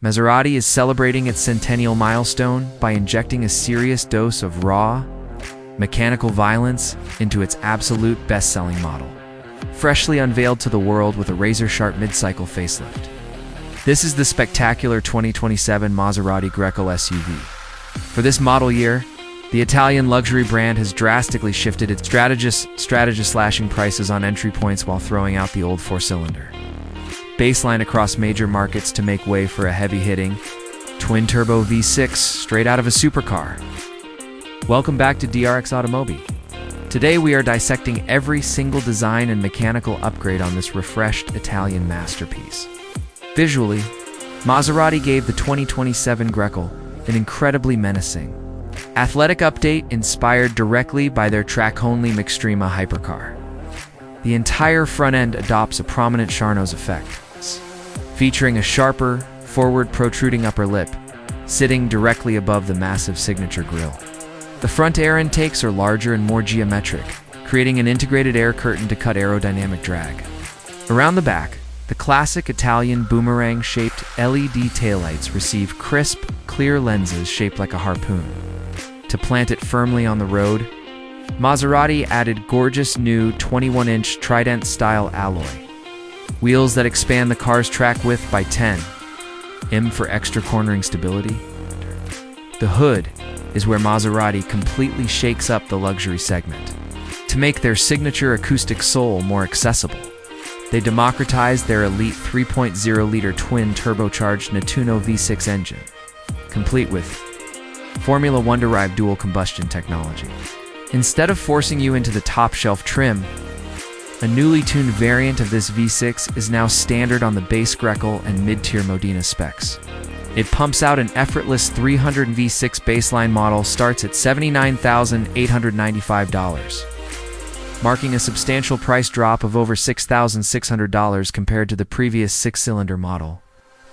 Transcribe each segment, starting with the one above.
Maserati is celebrating its centennial milestone by injecting a serious dose of raw, mechanical violence into its absolute best-selling model, freshly unveiled to the world with a razor-sharp mid-cycle facelift. This is the spectacular 2027 Maserati Grecale SUV. For this model year, the Italian luxury brand has drastically shifted its strategy slashing prices on entry points while throwing out the old four-cylinder baseline across major markets to make way for a heavy-hitting twin-turbo V6 straight out of a supercar. Welcome back to DRX Automobi. Today we are dissecting every single design and mechanical upgrade on this refreshed Italian masterpiece. Visually, Maserati gave the 2027 Grecale an incredibly menacing, athletic update inspired directly by their track-only Maxtrema hypercar. The entire front end adopts a prominent Charnot's effect, featuring a sharper, forward protruding upper lip, sitting directly above the massive signature grille. The front air intakes are larger and more geometric, creating an integrated air curtain to cut aerodynamic drag. Around the back, the classic Italian boomerang-shaped LED taillights receive crisp, clear lenses shaped like a harpoon. To plant it firmly on the road, Maserati added gorgeous new 21-inch Trident-style alloy, wheels that expand the car's track width by 10 mm for extra cornering stability. The hood is where Maserati completely shakes up the luxury segment. To make their signature acoustic soul more accessible, they democratized their elite 3.0-liter twin-turbocharged Nettuno V6 engine, complete with Formula One-derived dual combustion technology. Instead of forcing you into the top-shelf trim, a newly tuned variant of this V6 is now standard on the base Grecale and mid-tier Modena specs. It pumps out an effortless 300 V6 baseline model starts at $79,895, marking a substantial price drop of over $6,600 compared to the previous six-cylinder model.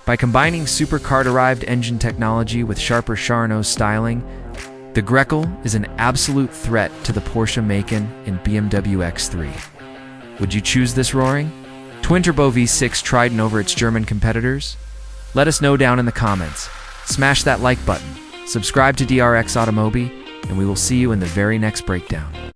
By combining supercar-derived engine technology with sharper Charnot styling, the Grecale is an absolute threat to the Porsche Macan and BMW X3. Would you choose this roaring twin-turbo V6 Trident over its German competitors? Let us know down in the comments. Smash that like button, subscribe to DRX Automobi, and we will see you in the very next breakdown.